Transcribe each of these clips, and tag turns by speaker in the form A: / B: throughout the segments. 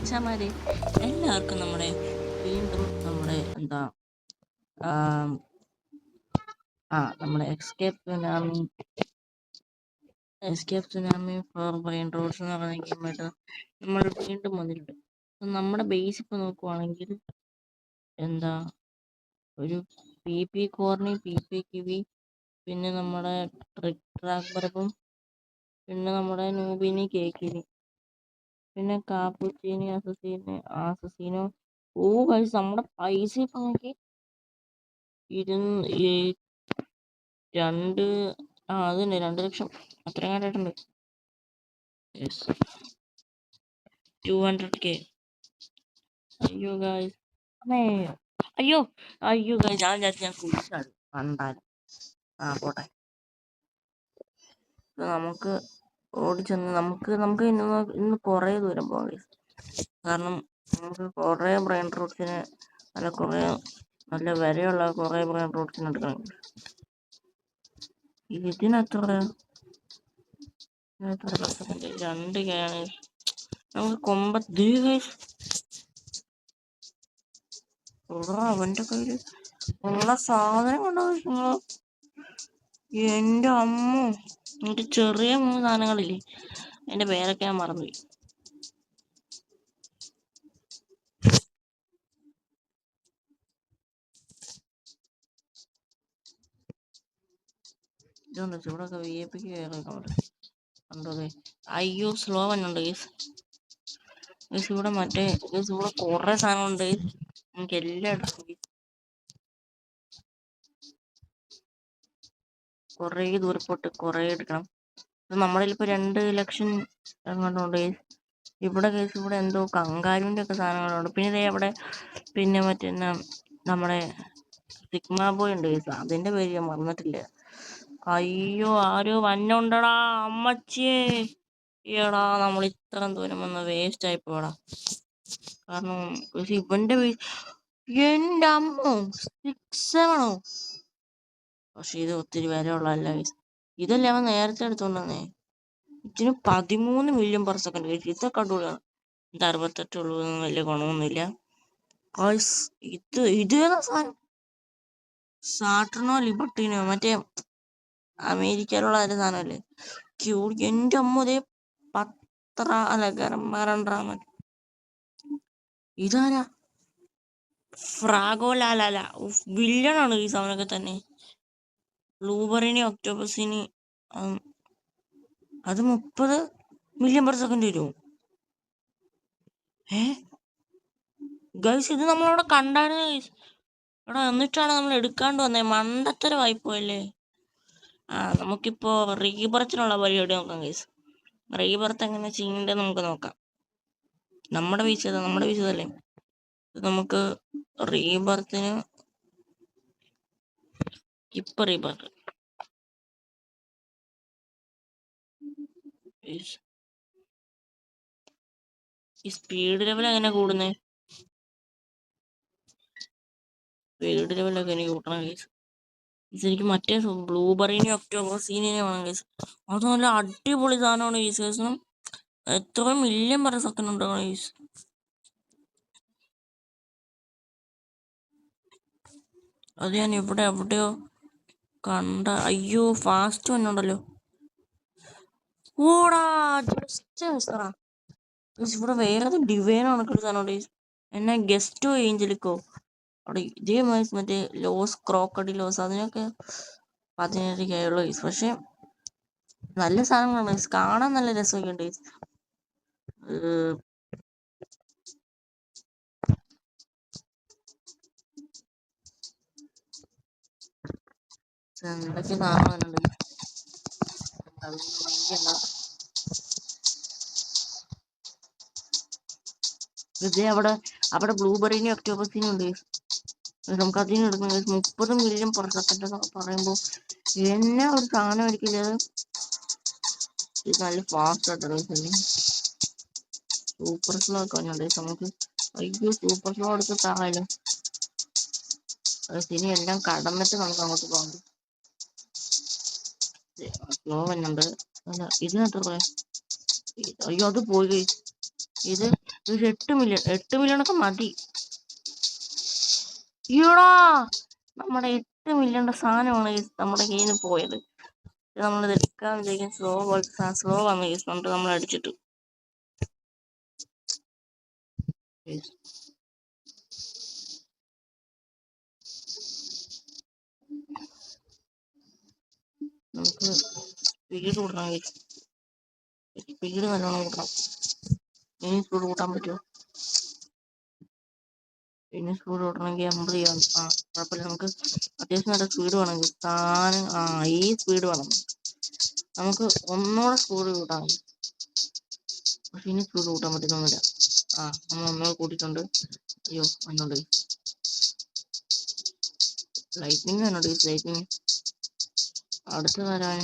A: മച്ചാമാരെ എല്ലാവർക്കും നമ്മുടെ വീണ്ടും നമ്മുടെ നമ്മുടെ escape tsunami for brainrots എന്ന് പറയുന്ന ഗെയിമായിട്ട് നമ്മൾ വീണ്ടും വന്നിട്ടുണ്ട്. നമ്മുടെ ബേസ് ഇപ്പൊ നോക്കുവാണെങ്കിൽ ഒരു PP കോർണി, PP കിവി, പിന്നെ നമ്മുടെ ട്രാക്ക് ബർബും, പിന്നെ നമ്മുടെ നൂബിനി കേക്കിനി, പിന്നെ കാപ്പുച്ചീനി അസസീനോ. കഴിച്ച് നമ്മുടെ പൈസ ഇപ്പൊ നോക്കി 2 ലക്ഷം അത്രയും കണ്ടിട്ടുണ്ട്. 200K. അയ്യോ ഗായ്സ്, അയ്യോ ഗായ്സ്, ഞാൻ കുടിച്ചാണ് കണ്ടാലും. പോട്ടെ, നമുക്ക് ഓടിച്ചെന്ന് നമുക്ക് ഇന്ന് കുറേ ദൂരം പോകാം ഗായ്സ്. കാരണം നമുക്ക് കുറേ ബ്രെയിൻ റൂട്ട്സിന് നല്ല വിലയുള്ള കുറേ ബ്രെയിൻ റൂട്ട്സിന് എടുക്കണം. ഇതിനെത്ര 2K ആണ്. നമുക്ക് അവന്റെ കയ്യില് ഉള്ള സാധനം കൊണ്ടുപോയി. എന്റെ അമ്മ, എന്നിട്ട് ചെറിയ 3 സാധനങ്ങളില്ലേ, എന്റെ പേരൊക്കെ ഞാൻ മറന്നുപോയി. ഇതൊന്ന് ചൂടൊക്കെ VIP കണ്ടോ? അയ്യോ, സ്ലോ വന്നുണ്ട് ഗൈസ്. ഇവിടെ ഇവിടെ കുറെ സാധനങ്ങളുണ്ട്. നമുക്ക് എല്ലാം എടുക്കും. കുറേ ദൂരപ്പോട്ട് കുറേ എടുക്കണം. നമ്മുടെ ഇപ്പൊ 2 ലക്ഷം എങ്ങോട്ടുണ്ട് ഇവിടെ കേസ്. ഇവിടെ എന്തോ കങ്കാരുവിന്റെ ഒക്കെ സാധനങ്ങളുണ്ട്. പിന്നെ അവിടെ മറ്റേ നമ്മുടെ സിഗ്മ ബോയ് ഉണ്ട് കേസ്. അതിന്റെ പേര് ഞാൻ മറന്നിട്ടില്ല. അയ്യോ, ആരോ വന്നുണ്ടടാ അമ്മച്ചിയെ. ഈടാ, നമ്മൾ ഇത്രയും ദൂരം വന്ന് വേസ്റ്റ് ആയി പോടാ. കാരണം ഇവന്റെ എന്റെ അമ്മോ 6-7. പക്ഷെ ഇത് ഒത്തിരി വില ഉള്ളതല്ല. ഇതല്ലേ അവൻ നേരത്തെ എടുത്തോണ്ടേ. ഇതിന് 13 മില്യൺ പെർ സെക്കൻഡ്. ഇതൊക്കെ അടിപൊളിയാണ്. 68 ഉള്ളൂ, വലിയ ഗുണമൊന്നുമില്ല. ഇതേതാ സാധനം? സാട്ടർണോ ലിബർട്ടീനോ, മറ്റേ അമേരിക്കയിലുള്ള ഒരു സാധനമല്ലേ? എന്റെ അമ്മ, ഇതാരാ? ഫ്രാഗോലാല വില്ലനാണ് ഈ സാധനമൊക്കെ തന്നെ. ബ്ലൂബെറിനി ഒക്ടോബസിനി അത് 30 മില്യൺ പെർ സെക്കൻഡ് വരും. ഗൈസ്, ഇത് നമ്മളവിടെ കണ്ടായിരുന്നു ഗൈസ്. എന്നിട്ടാണ് നമ്മൾ എടുക്കാണ്ട് വന്നേ. മണ്ടത്തര വായ്പോയല്ലേ. നമുക്കിപ്പോ റീബർത്തിനുള്ള പരിപാടി നോക്കാം ഗൈസ്. റീബർത്ത് എങ്ങനെ ചെയ്യണ്ടേ നമുക്ക് നോക്കാം. നമ്മുടെ വീശതല്ലേ. നമുക്ക് റീബർത്തിന് ഇപ്പൊ റീബർത്ത് ഈ സ്പീഡ് ലെവൽ എങ്ങനെ കൂടുന്നേ? സ്പീഡ് ലെവലൊക്കെ എനിക്ക് കൂട്ടണം കേസ്. എനിക്ക് മറ്റേ ബ്ലൂബെറിനെ ഒക്ടോബസിനെ വേണം കേസ്. അത് നല്ല അടിപൊളി സാധനമാണ് ഈ കേസിനും. എത്ര മില്യൺ പെർ സെക്കൻഡ് ഉണ്ടോ കേസ്? അത് ഞാൻ എവിടെയോ കണ്ട. അയ്യോ, ഫാസ്റ്റ് വന്നുണ്ടല്ലോ. ഓടാ, ഇവിടെ വേറെ ഡിവൈനാണ് സാധനം എന്നെ ഗസ്റ്റോ ഏഞ്ചലിക്കോ. അവിടെ ഇതേമാതിരി മറ്റേ ക്രോക്കഡിലോസ് അതിനൊക്കെ 17K ഉള്ളു. പക്ഷെ നല്ല സാധനങ്ങളാണ്, കാണാൻ നല്ല രസമൊക്കെ ഉണ്ട്. എന്തൊക്കെ സാധനങ്ങളുണ്ട്. അവിടെ ബ്ലൂബെറിനും ഒക്ടോബസിനും ഉണ്ട്. നമുക്ക് അതിന് എടുക്കുന്നത് 30 മില്യൺ പെർ സെക്കൻഡ് എന്നൊക്കെ പറയുമ്പോ എന്നെ ഒരു സാധനം ആയിരിക്കില്ല. ഇത് നല്ല ഫാസ്റ്റ് ആയിട്ടാണ്. സൂപ്പർ സ്ലോ ഒക്കെ വന്നുണ്ട് നമുക്ക്. അയ്യോ, സൂപ്പർ സ്ലോ എടുത്ത് താഴാലും ഇനി എല്ലാം കടന്നിട്ട് നമുക്ക് അങ്ങോട്ട് പോകാം. സ്ലോ വന്നുണ്ട്. ഇതിനകത്ത് അയ്യോ, അത് പോയി. ഇത് 8 മില്യൺ ഒക്കെ മതി. ഈടാ നമ്മുടെ 8 മില്യന്റെ സാധനമാണ് നമ്മുടെ കയ്യിൽ നിന്ന് പോയത്. നമ്മൾ എടുക്കാൻ വിചാരിക്കും സ്ലോ വന്ന് കേസുണ്ട് നമ്മൾ അടിച്ചിട്ട്. നമുക്ക് സ്പീഡ് കൂട്ടണം, സ്പീഡ് നല്ലോണം കൂട്ടണം. ഇനി സ്പീഡ് കൂട്ടാൻ പറ്റുമോ? ഇനി സ്പീഡ് കൂട്ടണമെങ്കിൽ 50 ചെയ്യാം. കുഴപ്പമില്ല, നമുക്ക് അത്യാവശ്യം നല്ല സ്പീഡ് വേണമെങ്കിൽ ഈ സ്പീഡ് വേണം. നമുക്ക് ഒന്നുകൂടെ സ്പീഡ് കൂട്ടാം. പക്ഷെ ഇനി സ്പീഡ് കൂട്ടാൻ പറ്റുന്നൊന്നുമില്ല. നമ്മൾ ഒന്നുകൂടെ കൂട്ടിയിട്ടുണ്ട്. അയ്യോ വന്നോണ്ട് ലൈറ്റിനിങ് വന്നോണ്ട്. ലൈറ്റിനിങ് അടുത്ത് വരാൻ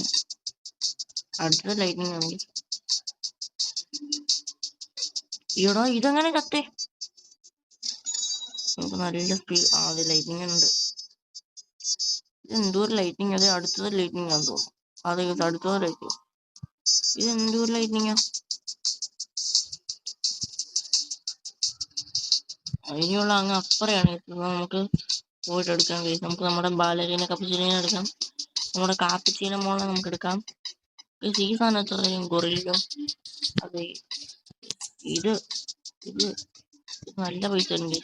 A: അടുത്തത് ലൈറ്റിനിങ് ആണെങ്കിൽ ഈടോ ഇതെങ്ങനെ കത്തേ? നമുക്ക് നല്ല സ്പീഡ്. അത് ലൈറ്റിനിങ് ഉണ്ട്. ഇത് എന്തോ ഒരു ലൈറ്റിനിങ്. അത് അടുത്തത് ലൈറ്റിനിങ് ആണെന്ന് തോന്നുന്നു. അതെ അടുത്തത് ലൈറ്റിനിങ്. ഇത് എന്തോ ഒരു ലൈറ്റിനിങ്ങാ. അതിനുള്ള അങ്ങ് അപ്പുറയാണ്. നമുക്ക് പോയിട്ട് എടുക്കാൻ കഴിയും. നമുക്ക് നമ്മുടെ ബാലരീനെ കപ്പച്ചീനെ എടുക്കാം. നമ്മുടെ കാപ്പിച്ചീനെ മോളെ നമുക്ക് എടുക്കാം. ഈ സാധനം എത്രയും ഗൊറില്ലോ. അതെ ഇത് ഇത് നല്ല പൈസ ഉണ്ട്.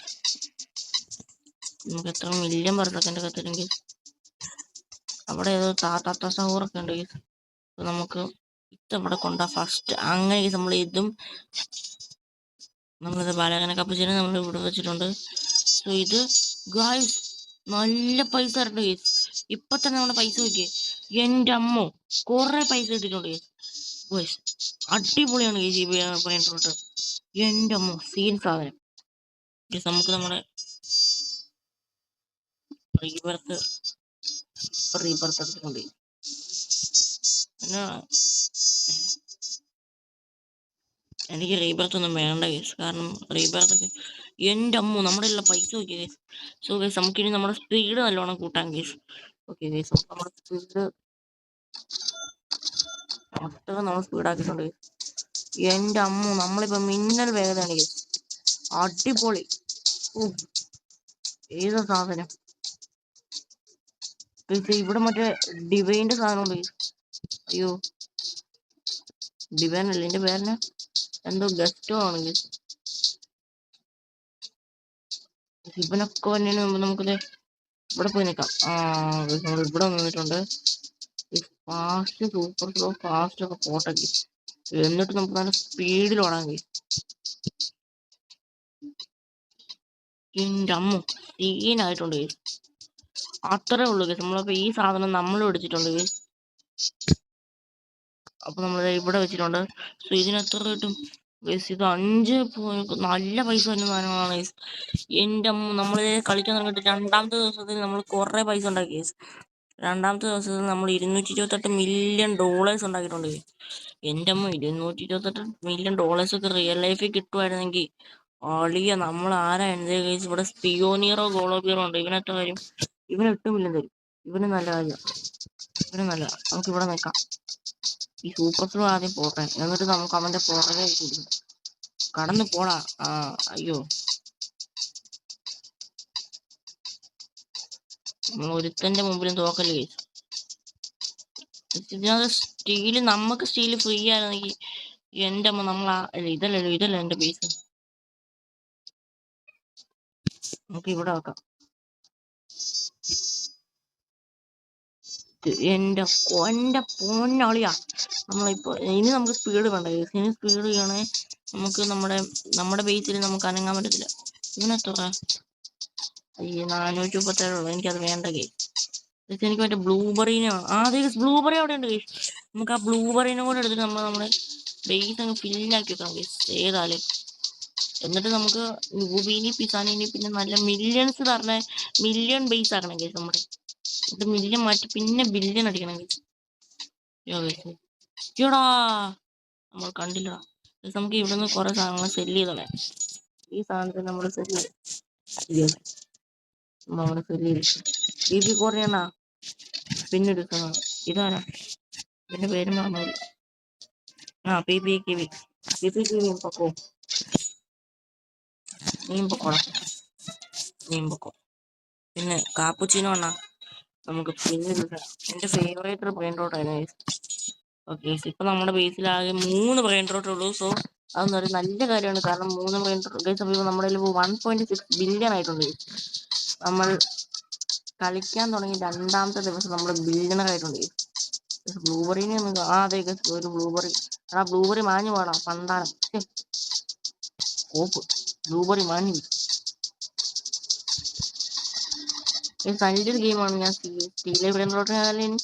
A: നമുക്ക് എത്ര മില്യൺ പെർ സെക്കൻഡ് കത്തില്ലെങ്കിൽ അവിടെ ഏതോ താത്ത സഹൂറൊക്കെ ഉണ്ട്. നമുക്ക് ഇതവിടെ കൊണ്ടാ ഫസ്റ്റ്. അങ്ങനെ നമ്മൾ ഇതും നമ്മളിത് ബാലകനെ കപ്പിച്ചിട്ട് നമ്മൾ ഇവിടെ വെച്ചിട്ടുണ്ട്. സോ ഇത് ഗായ്സ് നല്ല പൈസ ഉണ്ട് ഗൈസ്. ഇപ്പൊ തന്നെ നമ്മുടെ പൈസ നോക്കിയേ. എന്റെ അമ്മോ കൊറേ പൈസ കിട്ടിയിട്ടുണ്ട് ഗൈസ്. അടിപൊളിയാണ് ഗൈസ് ഈ പണിയിട്ടുണ്ട്. എന്റെ അമ്മോ സീൻ സാധനം. നമുക്ക് നമ്മുടെ റീബർത്ത് എടുത്തിട്ടുണ്ട്. പിന്നെ എനിക്ക് റീബർത്ത് ഒന്നും വേണ്ട കേസ്. കാരണം റീബർത്ത് എന്റെ അമ്മു നമ്മുടെ ഉള്ള പൈസ നോക്കിയ കേസ്. സോ കേസ് നമുക്കിനി നമ്മുടെ സ്പീഡ് നല്ലോണം കൂട്ടാൻ കേസ്. ഓക്കെ കേസ് നമ്മുടെ സ്പീഡ് നമ്മൾ സ്പീഡാക്കിയിട്ടുണ്ട്. എന്റെ അമ്മു നമ്മളിപ്പോ മിന്നൽ വേഗതയാണ് കേസ്. അടിപൊളി. ഏതാ സാധനം ഇവിടെ മറ്റേ ഡിവൈൻ്റെ സാധനമുണ്ട്. അയ്യോ ഡിവൈൻ അല്ല, എന്റെ പേരിന് എന്തോ ഗസ്റ്റോ ആണെങ്കിൽ ഇവനൊക്കെ വന്നതിന് മുമ്പ് നമുക്കിത് ഇവിടെ പോയി നിൽക്കാം. നമ്മൾ ഇവിടെ നിന്നിട്ടുണ്ട്. ഫാസ്റ്റ് സൂപ്പർ സ്ലോ ഫാസ്റ്റ് ഒക്കെ പോട്ടെ. എന്നിട്ട് നമുക്ക് നല്ല സ്പീഡിൽ ഓടാൻ കഴിയും. എന്റെ അമ്മ സീനായിട്ടുണ്ട് കേസ്. അത്രേ ഉള്ളൂ കേസ്. നമ്മളപ്പോ ഈ സാധനം നമ്മൾ എടുത്തിട്ടുണ്ട് കേസ്. അപ്പൊ നമ്മൾ ഇവിടെ വെച്ചിട്ടുണ്ട്. സോ ഇതിനെത്ര കിട്ടും കേസ്? ഇത് 5 നല്ല പൈസ വരുന്ന സാധനങ്ങളാണ് കേസ്. എന്റെ അമ്മ നമ്മൾ കളിക്കാൻ തുടങ്ങിയിട്ട് 2ാമത്തെ ദിവസത്തിൽ നമ്മൾ കുറെ പൈസ ഉണ്ടാക്കി കേസ്. 2ാമത്തെ ദിവസത്തിൽ നമ്മൾ $228 മില്യൺ ഉണ്ടാക്കിയിട്ടുണ്ട്. എന്റെ അമ്മ $228 മില്യൺ ഒക്കെ റിയൽ ലൈഫിൽ കിട്ടുമായിരുന്നെങ്കിൽ അളിയ നമ്മൾ ആരാ എന്റെ കേസ്. ഇവിടെ സ്പിയോനിയറോ ഗോളോബിയറോ ഉണ്ട്. ഇവനെത്ര വരും? ഇവന് 8 മില്യൺ തരും. ഇവന് നല്ല കാര്യം. ഇവന് നല്ല. നമുക്ക് ഇവിടെ നിൽക്കാം. ഈ സൂപ്പർ സ്ലോ ആദ്യം പോട്ടെ, എന്നിട്ട് നമുക്ക് അവന്റെ പുറകെ കടന്നു പോടാ. അയ്യോ നമ്മൾ ഒരുത്തന്റെ മുമ്പിലും തോക്കല് കേസ്. ഇതിനകത്ത് സ്റ്റീല് നമുക്ക് സ്റ്റീല് ഫ്രീ ആയിരുന്നെങ്കിൽ എന്റെ അമ്മ നമ്മൾ ഇതല്ല എന്റെ പീസ്. നമുക്ക് ഇവിടെ വെക്കാം. എന്റെ പൊന്നളിയാ. നമ്മളിപ്പോ ഇനി നമുക്ക് സ്പീഡ് വേണ്ട കേസ്. ഇനി സ്പീഡ് ചെയ്യണേ നമുക്ക് നമ്മുടെ ബേസിൽ നമുക്ക് അനങ്ങാൻ പറ്റത്തില്ല. ഇവനെത്ര? 437 എനിക്കത് വേണ്ട കേസ്. എനിക്ക് മറ്റേ ബ്ലൂബെറിനെ അതെ ബ്ലൂബെറി അവിടെ ഉണ്ട് കേസ്. നമുക്ക് ആ ബ്ലൂബെറിനെ കൂടെ എടുത്തിട്ട് നമ്മുടെ ബേസ് അങ്ങ് ഫില്ലാക്കി വെക്കാം കേസ് ഏതായാലും. എന്നിട്ട് നമുക്ക് യൂബീനി പിസാനിനി പിന്നെ നല്ല മില്യൺസ് പറഞ്ഞ മില്യൺ ബേസ് ആക്കണം കേസ്. നമ്മുടെ ഇത് മില്യൺ മാറ്റി പിന്നെ ബില്യൺ അടിക്കണം കേസ്. ടാ നമ്മൾ കണ്ടില്ല. നമുക്ക് ഇവിടുന്ന് കുറെ സാധനങ്ങൾ സെല്ല് ചെയ്തോളെ. ഈ സാധനത്തിന് നമ്മൾ സെല്ല് നമ്മള് സെല്ല് ചെയ്ത് കുറയണ പിന്നെ എടുക്കുന്ന ഇതാരാ? പിന്നെ പേര് മറന്നു. പി പി കിവി പൊക്കോ. നീയും പൊക്കോളാം, നീയും പൊക്കോ. പിന്നെ കാപ്പുച്ചീനോ അണ്ണാ നമുക്ക് പിന്നെ എന്റെ ഫേവറേറ്റ് ബ്രെയിൻ റോട്ട് ആയിരുന്നു. ഓക്കെ, ഇപ്പൊ നമ്മുടെ ബേസിലാകെ 3 ബ്രെയിൻ റോട്ടേ ഉള്ളൂ. സോ അതൊന്നും ഒരു നല്ല കാര്യമാണ്. കാരണം 3 ബ്രെയിൻ റോട്ട് നമ്മുടെ 1.6 ബില്യൺ ആയിട്ടുണ്ട്. നമ്മൾ കളിക്കാൻ തുടങ്ങി 2ാമത്തെ ദിവസം നമ്മൾ ബില്യണർ ആയിട്ടുണ്ട്. ബ്ലൂബെറിനെ ഒന്ന് അതെ ഒരു ബ്ലൂബെറി. ബ്ലൂബെറി മാഞ്ഞു പോടാ പണ്ടാരം. കോപ്പ് ബ്ലൂബെറി മാഞ്ഞു. നല്ലൊരു ഗെയിമാണ്. ഞാൻ സ്റ്റീലെ ബ്രെയിൻ റോട്ടിനെക്കാളും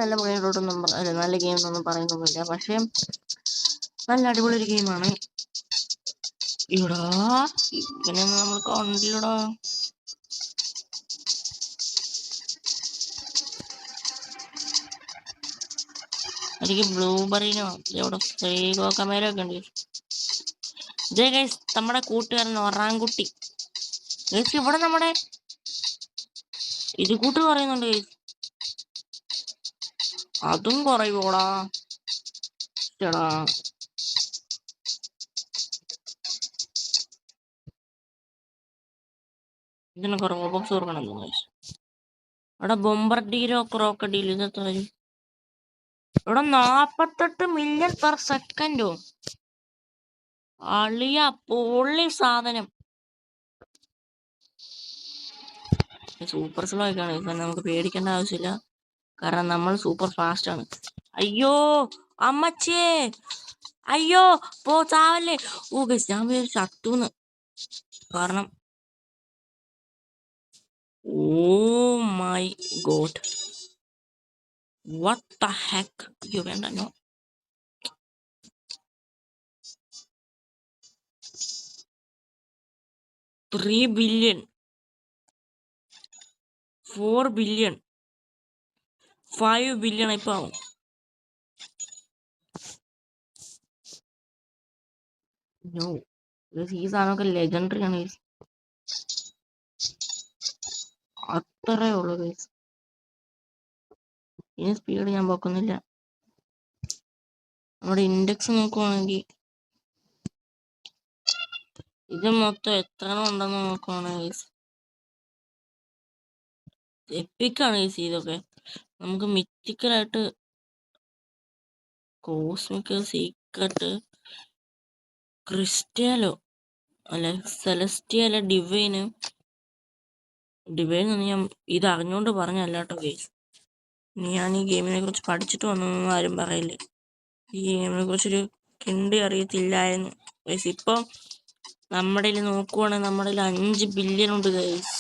A: നല്ല ബ്രെയിൻ റോട്ടൊന്നും നല്ല ഗെയിം എന്നൊന്നും പറയുന്നൊന്നുമില്ല. പക്ഷെ നല്ല അടിപൊളി ഒരു ഗെയിമാണ്. ഇവിടാ ഇങ്ങനെ നമ്മൾ കണ്ടില്ലടാ. എനിക്ക് ബ്ലൂബെറിനോ ഇവിടെ സേഗോ കമേരോ ഒക്കെ ഉണ്ട്. ഇതേ ഗൈസ് നമ്മുടെ കൂട്ടുകാരൻ ഒറാങ്കുട്ടി. ഗൈസ് ഇവിടെ നമ്മുടെ ഇത് കൂട്ട് പറയുന്നുണ്ട് ഗൈസ്. അതും കുറയൂടാ. ചേടാ ഇതിനൊക്കെ റോബോക്സ് കൊടുക്കണം. ഇവിടെ ബൊമ്പർഡീരോ ക്രോക്കഡീൽ ഇതെത്ര വരും? ഇവിടെ 48 മില്യൺ പെർ സെക്കൻഡോ? അളിയ പൊള്ളി സാധനം. സൂപ്പർ സ്ലോ ആയിക്കാണ്. നമുക്ക് പേടിക്കേണ്ട ആവശ്യമില്ല, കാരണം നമ്മൾ സൂപ്പർ ഫാസ്റ്റ് ആണ്. അയ്യോ അമ്മച്ചേ, അയ്യോ പോ ചാവല്ലേ. ഓ ഗയ്സ് ഞാൻ പേര് ചത്തൂന്ന്. കാരണം oh my god, what the heck. അയ്യോ വേണ്ട, നോ. $3 ബില്യൺ, 4 ബില്യൺ, 5 ബില്യൺ ഇപ്പൊ ആവും. നോ, ഈ സാധനമൊക്കെ ലെജൻഡറി ആണ്. അത്രേ ഉള്ളൂ ഗൈസ്. ഇനി സ്പീഡ് ഞാൻ പോക്കുന്നില്ല. നമ്മുടെ ഇൻഡെക്സ് നോക്കുവാണെങ്കിൽ ഇത് മൊത്തം എത്ര ഉണ്ടെന്ന് നോക്കുവാണെങ്കിൽ എപ്പിക്കാണ് ഗൈസ്. ഇതൊക്കെ നമുക്ക് മിത്തിക്കലായിട്ട് കോസ്മിക് സീക്രട്ട് ക്രിസ്റ്റലോ അല്ലെ സെലസ്റ്റിയല ഡിവൈന് ഒന്നും ഞാൻ ഇത് അറിഞ്ഞുകൊണ്ട് പറഞ്ഞല്ല കേട്ടോ ഗൈസ്. ഞാൻ ഈ ഗെയിമിനെ കുറിച്ച് പഠിച്ചിട്ട് വന്നൊന്നും ആരും പറയില്ലേ. ഈ ഗെയിമിനെ കുറിച്ചൊരു കിണ്ടി അറിയത്തില്ലായിരുന്നു ഗൈസ്. ഇപ്പം നമ്മുടെ നോക്കുവാണെങ്കിൽ നമ്മുടെ 5 ബില്യൺ ഉണ്ട് ഗൈസ്.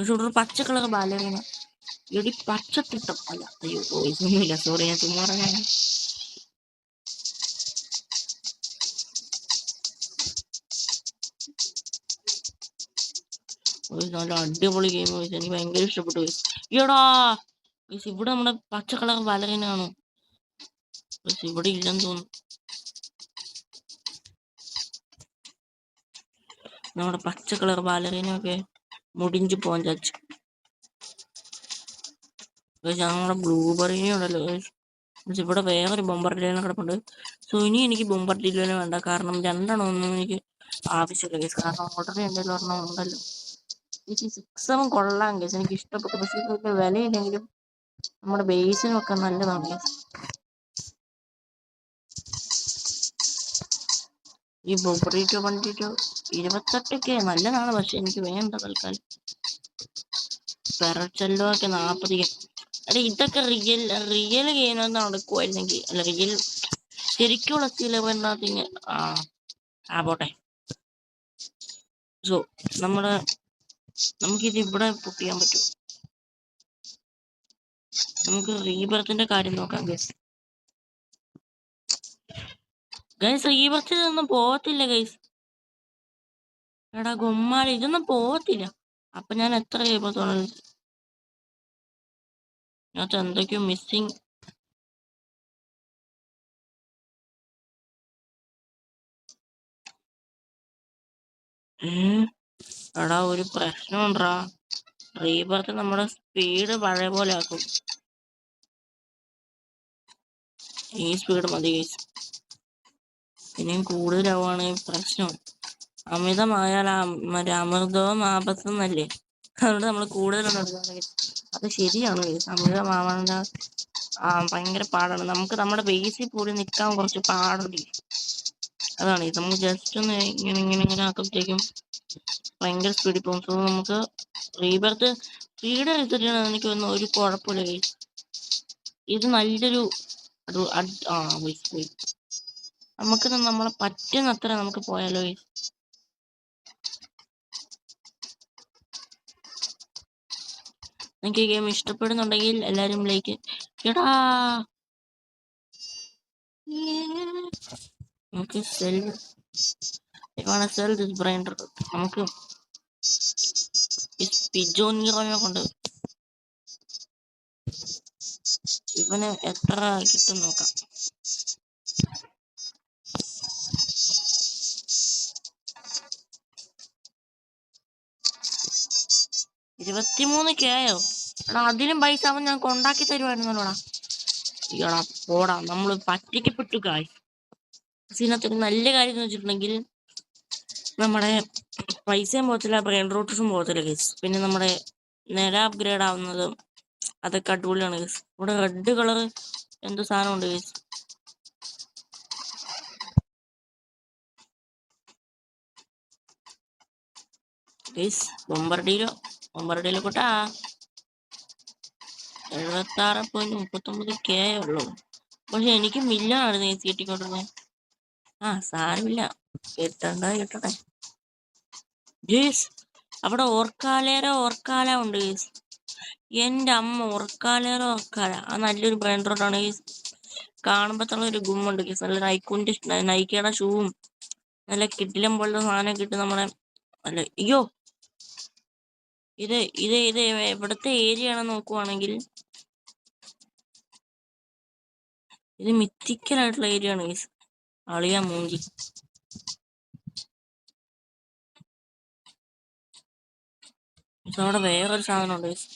A: ഇവിടെ പച്ച കളർ ബാലറിന എടി പച്ചത്തിട്ടം അല്ല. അയ്യോ വോയിസ് ഒന്നുമില്ല, സോറി, ഞാൻ ചുമ്മാ പറഞ്ഞാണ്. നല്ല അടിപൊളി ഗെയിം ഗൈസ്, എനിക്ക് ഭയങ്കര ഇഷ്ടപ്പെട്ടു ഗൈസ്. എടാ ഗൈസ് ഇവിടെ നമ്മുടെ പച്ച കളർ ബാലറിന ആണ് ഗൈസ്. ഇവിടെ ഇല്ലെന്ന് തോന്നുന്നു. നമ്മുടെ പച്ച കളർ ബാലറിനൊക്കെ മുടിഞ്ചു പോകാൻ ചാച്ചു. നമ്മുടെ ബ്ലൂബെറിനെ ഉണ്ടല്ലോ ഗൈസ്. ഇവിടെ വേറൊരു ബൊമ്പർഡിലിനെ കിടപ്പുണ്ട്. സോ ഇനി എനിക്ക് ബൊമ്പർഡിലിനെ വേണ്ട, കാരണം 2 ഒന്നും എനിക്ക് ആവശ്യമില്ല ഗൈസ്. കാരണം ഓൾറെഡി എന്തെങ്കിലും ഒരെണ്ണം ഉണ്ടല്ലോ. എനിക്ക് 6 കൊള്ളാം ഗൈസ്, എനിക്ക് ഇഷ്ടപ്പെട്ടു. പക്ഷേ ഇതൊക്കെ വിലയില്ലെങ്കിലും നമ്മുടെ ബേസിനൊക്കെ നല്ലതാണ് ഗൈസ്. ഈ ബൊബറിറ്റോ വണ്ടിട്ടോ 28K നല്ലതാണ്, പക്ഷെ എനിക്ക് വേണ്ട തൽക്കാലം. പെറച്ചെല്ലോ ഒക്കെ 40K. അല്ലെ ഇതൊക്കെ റിയൽ ഗെയിം നടക്കുമായിരുന്നെങ്കിൽ, അല്ല റിയൽ ശരിക്കുള്ള സ്റ്റീലറിനകത്ത് പോട്ടെ. സോ നമുക്കിത് ഇവിടെ പുട്ട് ചെയ്യാൻ പറ്റും. നമുക്ക് റീബർത്തിന്റെ കാര്യം നോക്കാം ഗൈസ്. റീബർത്തിൽ ഇതൊന്നും പോകത്തില്ല ഗൈസ്. എടാ ഗൊമ്മാല ഇതൊന്നും പോകത്തില്ല. അപ്പൊ ഞാൻ എത്ര റീബർത്തോളം ഇതിനകത്ത് എന്തൊക്കെയോ മിസ്സിങ്. എടാ ഒരു പ്രശ്നമുണ്ടാ. റീബർത്ത് നമ്മുടെ സ്പീഡ് പഴയ പോലെ ആക്കും. ഈ സ്പീഡ് മതി ഗൈസ്. ഇനിയും കൂടുതലാവുകയാണെങ്കിൽ പ്രശ്നം. അമിതമായാൽ മറ്റേ അമൃതവും ആപത്തെന്നല്ലേ. അതുകൊണ്ട് നമ്മൾ കൂടുതലൊന്നും എടുക്കുകയാണെങ്കിൽ അത് ശരിയാണ്. അമിതമാവാൻ ഭയങ്കര പാടാണ്. നമുക്ക് നമ്മുടെ ബേസിൽ പോലും നിൽക്കാൻ കുറച്ച് പാടുണ്ട്. അതാണ് ഇത്. നമുക്ക് ജസ്റ്റ് ഒന്ന് ഇങ്ങനെ ആക്കുമ്പോഴത്തേക്കും ഭയങ്കര സ്പീഡിൽ പോകും. സോ നമുക്ക് റീബർത്ത് സ്പീഡ് എടുത്തിട്ടാണ് എനിക്ക് തോന്നുന്നു ഒരു കുഴപ്പമില്ല. ഇത് നല്ലൊരു നമുക്ക് നമ്മളെ പറ്റുന്നത്ര നമുക്ക് പോയാലോ. നിങ്ങൾക്ക് ഈ ഗെയിം ഇഷ്ടപ്പെടുന്നുണ്ടെങ്കിൽ എല്ലാരും ലൈക്ക് എടാ. നമുക്ക് സെൽ ദിസ് ബ്രൈൻഡർ. നമുക്ക് പിജോനിറനെ കൊണ്ട് ഇവന് എത്ര കിട്ടും നോക്കാം. $23K ആയോ? എടാ അതിനും പൈസ അവൻ ഞാൻ കൊണ്ടാക്കി തരുമായിരുന്നല്ലോടാ. ഈടാ പോടാ, നമ്മള് പറ്റിക്കപ്പെട്ടു കായ്. ഇതിനകത്തൊരു നല്ല കാര്യം എന്ന് വെച്ചിട്ടുണ്ടെങ്കിൽ നമ്മുടെ പൈസയും പോകത്തില്ല, ബ്രെയിൻ റൂട്ടസും പോകത്തില്ല കേസ്. പിന്നെ നമ്മുടെ നില അപ്ഗ്രേഡ് ആവുന്നതും അതൊക്കെ അടിപൊളിയാണ് കേസ്. ഇവിടെ റെഡ് കളർ എന്ത് സാധനം ഉണ്ട് കേസ്. കേസ് ബൊമ്പർഡിയിലോ കൂട്ടാ 76.39K ഉള്ളൂ. പക്ഷെ എനിക്ക് മില്യണായിരുന്നു കേസ് കിട്ടിക്കൊണ്ടിരുന്നത്. സാരമില്ല, കിട്ടട്ടെ ഗേസ്. അവിടെ ഓർക്കാല ഉണ്ട് ഗേസ്. എന്റെ അമ്മ ഓർക്കാല നല്ലൊരു ബ്രാൻഡ് റോഡാണ് ഗേസ്. കാണുമ്പോ തന്നെ ഒരു ഗുമ്മുണ്ട് ഗേസ്. നല്ല നൈക്കയുടെ ഷൂവും നല്ല കിടിലം പോലത്തെ സാധനം കിട്ടും നമ്മളെ. അല്ല അയ്യോ, ഇത് എവിടത്തെ ഏരിയ ആണെന്ന് നോക്കുവാണെങ്കിൽ ഇത് മിത്തിക്കലായിട്ടുള്ള ഏരിയ ആണ് ഗേസ്. അളിയാ മൂഞ്ചി. അവിടെ വേറൊരു സാധനം ഉണ്ട് ഗേസ്.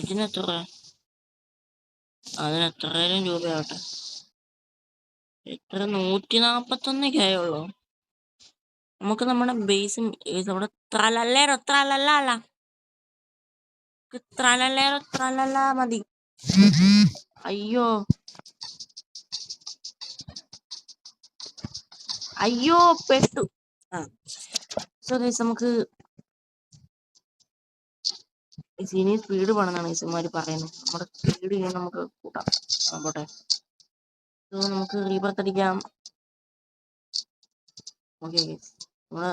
A: ഇതിനെത്ര? അതിനെത്രയായിരം രൂപയാവട്ടെ. എത്ര? 141K ഉള്ളൂ. നമുക്ക് നമ്മുടെ ബേസും അവിടെ ത്രലല്ല മതി. അയ്യോ പെട്ടു. സോ ഗൈസ്, നമുക്ക് ഇനി സ്പീഡ് വേണമെന്നാണ് ഈസുമാര് പറയുന്നത്. നമ്മുടെ സ്പീഡ് ചെയ്യാൻ നമുക്ക് കൂട്ടാം. പോട്ടെ. സോ നമുക്ക് റീബർത്ത് അടിക്കാം. ഓക്കെ ഗൈസ്, നമ്മള്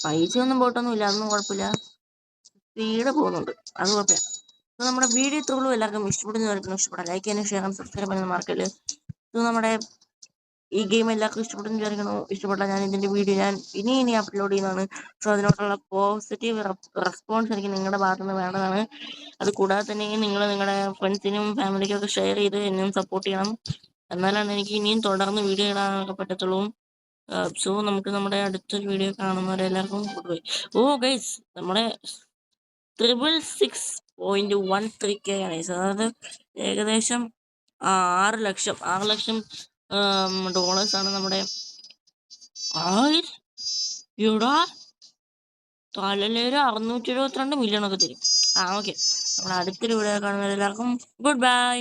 A: പൈസ ഒന്നും പോയിട്ടൊന്നുമില്ല, അതൊന്നും കുഴപ്പമില്ല. സ്പീഡ് പോകുന്നുണ്ട്, അത് കുഴപ്പമില്ല. സോ നമ്മുടെ വീഡിയോ ഇത്രയുള്ളൂ. എല്ലാവർക്കും ഇഷ്ടപ്പെടാൻ ലൈക്ക് ചെയ്യാനും ഷെയർ ചെയ്യാനും സബ്സ്ക്രൈബ് ചെയ്യാനും മറക്കല്ലേ. സോ നമ്മുടെ ഈ ഗെയിം എല്ലാവർക്കും ഇഷ്ടപ്പെട്ടാൽ ഞാൻ ഇതിന്റെ വീഡിയോ ഇനി അപ്ലോഡ് ചെയ്യുന്നതാണ്. സോ അതിനോടുള്ള പോസിറ്റീവ് റെസ്പോൺസ് എനിക്ക് നിങ്ങളുടെ ഭാഗത്തു നിന്ന് വേണ്ടതാണ്. അത് കൂടാതെ തന്നെ നിങ്ങൾ നിങ്ങളുടെ ഫ്രണ്ട്സിനും ഫാമിലിക്കും ഒക്കെ ഷെയർ ചെയ്ത് എന്നെയും സപ്പോർട്ട് ചെയ്യണം. എന്നാലാണ് എനിക്ക് ഇനിയും തുടർന്ന് വീഡിയോ ഇടാനൊക്കെ പറ്റത്തുള്ളൂ. സോ നമുക്ക് നമ്മുടെ അടുത്തൊരു വീഡിയോ കാണുന്നവരെല്ലാവർക്കും ഗുഡ് ബൈ. ഗൈസ്, നമ്മുടെ 666.13K ആണ്. അതായത് ഏകദേശം 6 ലക്ഷം ഡോളേഴ്സ് ആണ് നമ്മുടെ. ഇവിടെ തലലേര് 672 മില്യൺ ഒക്കെ തരും. ഓക്കെ, നമ്മൾ അടുത്തൊരു വീഡിയോ കാണുന്നവരെല്ലാവർക്കും ഗുഡ് ബൈ.